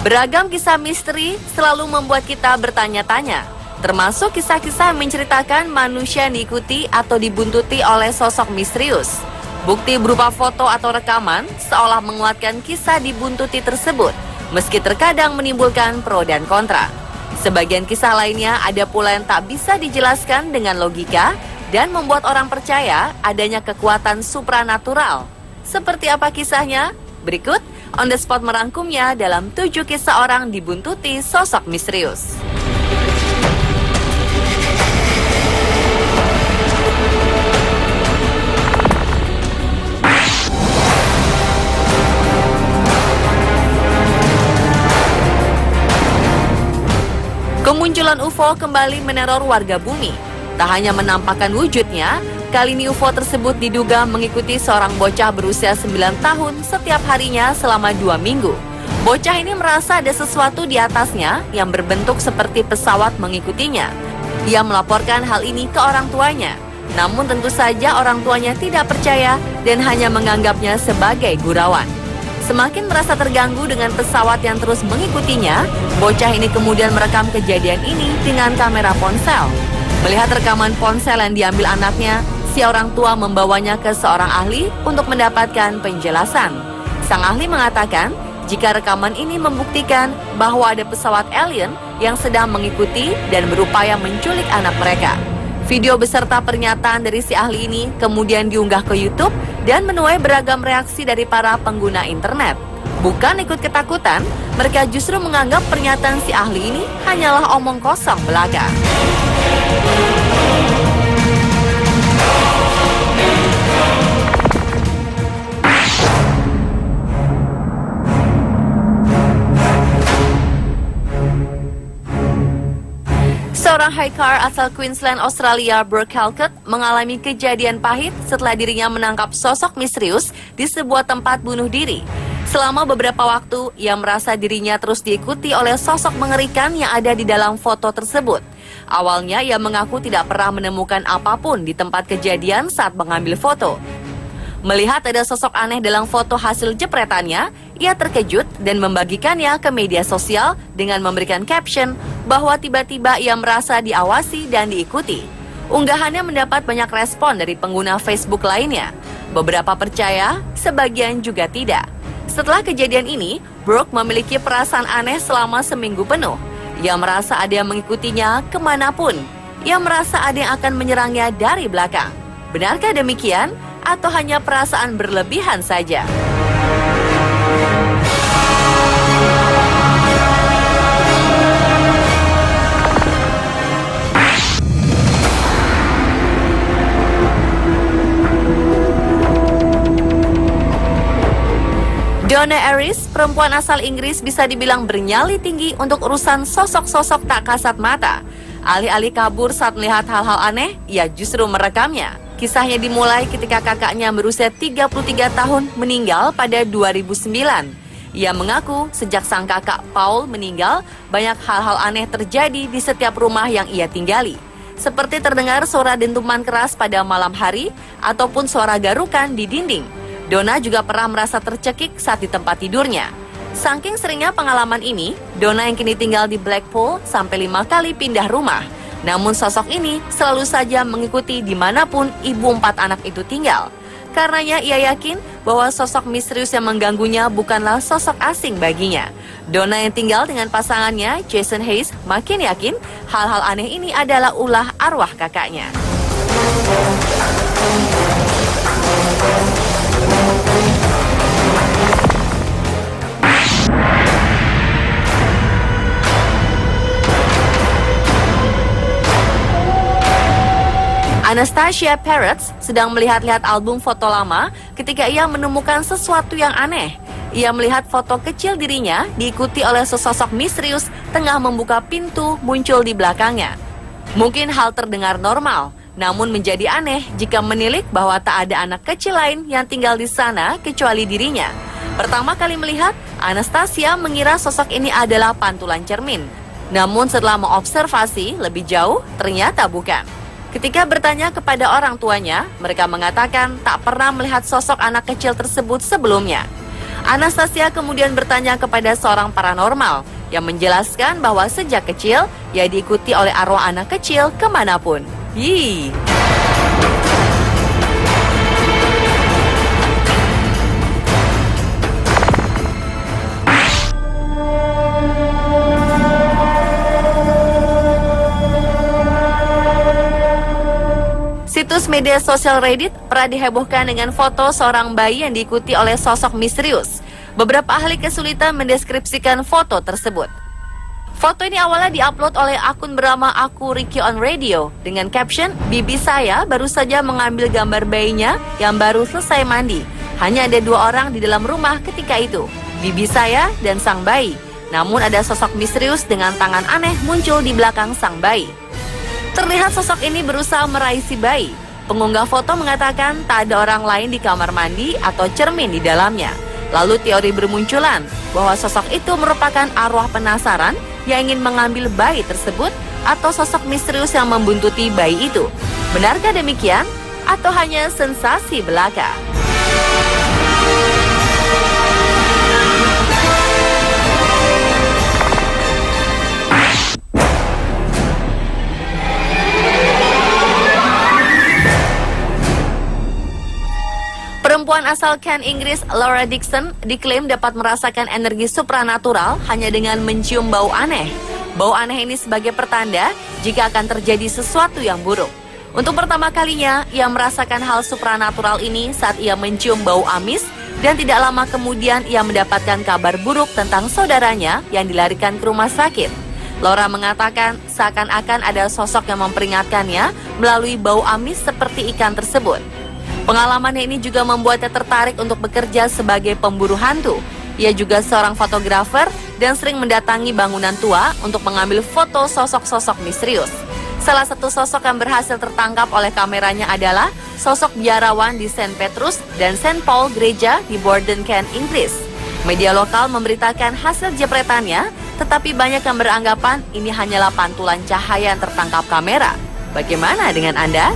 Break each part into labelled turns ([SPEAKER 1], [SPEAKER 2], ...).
[SPEAKER 1] Beragam kisah misteri selalu membuat kita bertanya-tanya, termasuk kisah-kisah menceritakan manusia diikuti atau dibuntuti oleh sosok misterius. Bukti berupa foto atau rekaman seolah menguatkan kisah dibuntuti tersebut, meski terkadang menimbulkan pro dan kontra. Sebagian kisah lainnya ada pula yang tak bisa dijelaskan dengan logika dan membuat orang percaya adanya kekuatan supranatural. Seperti apa kisahnya? Berikut On The Spot merangkumnya dalam 7 kisah orang dibuntuti sosok misterius. Kemunculan UFO kembali meneror warga bumi. Tak hanya menampakkan wujudnya, kali ini UFO tersebut diduga mengikuti seorang bocah berusia 9 tahun setiap harinya selama 2 minggu. Bocah ini merasa ada sesuatu di atasnya yang berbentuk seperti pesawat mengikutinya. Ia melaporkan hal ini ke orang tuanya. Namun tentu saja orang tuanya tidak percaya dan hanya menganggapnya sebagai gurauan. Semakin merasa terganggu dengan pesawat yang terus mengikutinya, bocah ini kemudian merekam kejadian ini dengan kamera ponsel. Melihat rekaman ponsel yang diambil anaknya, si orang tua membawanya ke seorang ahli untuk mendapatkan penjelasan. Sang ahli mengatakan, jika rekaman ini membuktikan bahwa ada pesawat alien yang sedang mengikuti dan berupaya menculik anak mereka. Video beserta pernyataan dari si ahli ini kemudian diunggah ke YouTube dan menuai beragam reaksi dari para pengguna internet. Bukan ikut ketakutan, mereka justru menganggap pernyataan si ahli ini hanyalah omong kosong belaka. Seorang hiker asal Queensland, Australia, Brooke Halkett, mengalami kejadian pahit setelah dirinya menangkap sosok misterius di sebuah tempat bunuh diri. Selama beberapa waktu, ia merasa dirinya terus diikuti oleh sosok mengerikan yang ada di dalam foto tersebut. Awalnya, ia mengaku tidak pernah menemukan apapun di tempat kejadian saat mengambil foto. Melihat ada sosok aneh dalam foto hasil jepretannya, ia terkejut dan membagikannya ke media sosial dengan memberikan caption bahwa tiba-tiba ia merasa diawasi dan diikuti. Unggahannya mendapat banyak respon dari pengguna Facebook lainnya. Beberapa percaya, sebagian juga tidak. Setelah kejadian ini, Brooke memiliki perasaan aneh selama seminggu penuh. Ia merasa ada yang mengikutinya kemanapun. Ia merasa ada yang akan menyerangnya dari belakang. Benarkah demikian? Atau hanya perasaan berlebihan saja? Donna Aris, perempuan asal Inggris, bisa dibilang bernyali tinggi untuk urusan sosok-sosok tak kasat mata. Alih-alih kabur saat melihat hal-hal aneh, ia justru merekamnya. Kisahnya dimulai ketika kakaknya berusia 33 tahun meninggal pada 2009. Ia mengaku sejak sang kakak Paul meninggal, banyak hal-hal aneh terjadi di setiap rumah yang ia tinggali. Seperti terdengar suara dentuman keras pada malam hari ataupun suara garukan di dinding. Donna juga pernah merasa tercekik saat di tempat tidurnya. Saking seringnya pengalaman ini, Donna yang kini tinggal di Blackpool sampai 5 kali pindah rumah. Namun sosok ini selalu saja mengikuti dimanapun ibu 4 anak itu tinggal. Karenanya ia yakin bahwa sosok misterius yang mengganggunya bukanlah sosok asing baginya. Donna yang tinggal dengan pasangannya, Jason Hayes, makin yakin hal-hal aneh ini adalah ulah arwah kakaknya. Anastasia Peretz sedang melihat-lihat album foto lama ketika ia menemukan sesuatu yang aneh. Ia melihat foto kecil dirinya diikuti oleh sesosok misterius tengah membuka pintu muncul di belakangnya. Mungkin hal terdengar normal, namun menjadi aneh jika menilik bahwa tak ada anak kecil lain yang tinggal di sana kecuali dirinya. Pertama kali melihat, Anastasia mengira sosok ini adalah pantulan cermin. Namun setelah mengobservasi lebih jauh, ternyata bukan. Ketika bertanya kepada orang tuanya, mereka mengatakan tak pernah melihat sosok anak kecil tersebut sebelumnya. Anastasia kemudian bertanya kepada seorang paranormal yang menjelaskan bahwa sejak kecil ia diikuti oleh arwah anak kecil kemanapun. Hi. Situs media sosial Reddit pernah dihebohkan dengan foto seorang bayi yang diikuti oleh sosok misterius. Beberapa ahli kesulitan mendeskripsikan foto tersebut. Foto ini awalnya diupload oleh akun bernama Aku Ricky on Radio dengan caption, "Bibi saya baru saja mengambil gambar bayinya yang baru selesai mandi. Hanya ada 2 orang di dalam rumah ketika itu, bibi saya dan sang bayi. Namun ada sosok misterius dengan tangan aneh muncul di belakang sang bayi." Terlihat sosok ini berusaha meraih si bayi. Pengunggah foto mengatakan tak ada orang lain di kamar mandi atau cermin di dalamnya. Lalu teori bermunculan bahwa sosok itu merupakan arwah penasaran yang ingin mengambil bayi tersebut atau sosok misterius yang membuntuti bayi itu. Benarkah demikian atau hanya sensasi belaka? Perempuan asal Kent, Inggris, Laura Dixon, diklaim dapat merasakan energi supranatural hanya dengan mencium bau aneh. Bau aneh ini sebagai pertanda jika akan terjadi sesuatu yang buruk. Untuk pertama kalinya, ia merasakan hal supranatural ini saat ia mencium bau amis dan tidak lama kemudian ia mendapatkan kabar buruk tentang saudaranya yang dilarikan ke rumah sakit. Laura mengatakan seakan-akan ada sosok yang memperingatkannya melalui bau amis seperti ikan tersebut. Pengalamannya ini juga membuatnya tertarik untuk bekerja sebagai pemburu hantu. Ia juga seorang fotografer dan sering mendatangi bangunan tua untuk mengambil foto sosok-sosok misterius. Salah satu sosok yang berhasil tertangkap oleh kameranya adalah sosok biarawan di St. Petrus dan St. Paul Gereja di Borden, Kent, Inggris. Media lokal memberitakan hasil jepretannya, tetapi banyak yang beranggapan ini hanyalah pantulan cahaya yang tertangkap kamera. Bagaimana dengan Anda?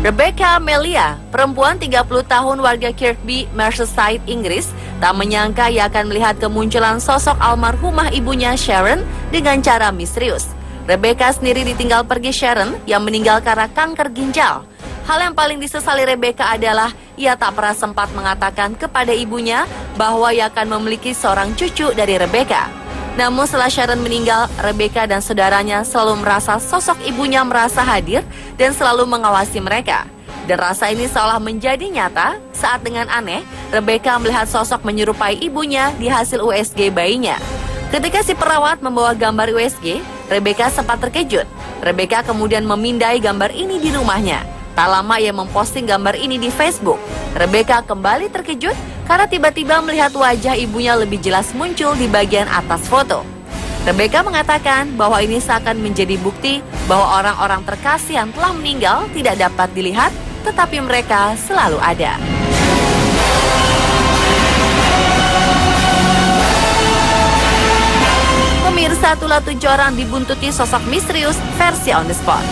[SPEAKER 1] Rebecca Melia, perempuan 30 tahun warga Kirkby, Merseyside, Inggris, tak menyangka ia akan melihat kemunculan sosok almarhumah ibunya Sharon dengan cara misterius. Rebecca sendiri ditinggal pergi Sharon yang meninggal karena kanker ginjal. Hal yang paling disesali Rebecca adalah ia tak pernah sempat mengatakan kepada ibunya bahwa ia akan memiliki seorang cucu dari Rebecca. Namun setelah Sharon meninggal, Rebecca dan saudaranya selalu merasa sosok ibunya merasa hadir dan selalu mengawasi mereka. Dan rasa ini seolah menjadi nyata saat dengan aneh, Rebecca melihat sosok menyerupai ibunya di hasil USG bayinya. Ketika si perawat membawa gambar USG, Rebecca sempat terkejut. Rebecca kemudian memindai gambar ini di rumahnya. Tak lama ia memposting gambar ini di Facebook. Rebecca kembali terkejut karena tiba-tiba melihat wajah ibunya lebih jelas muncul di bagian atas foto. Rebecca mengatakan bahwa ini seakan menjadi bukti bahwa orang-orang terkasih yang telah meninggal tidak dapat dilihat, tetapi mereka selalu ada. Pemirsa, itulah 7 orang dibuntuti sosok misterius versi On The Spot.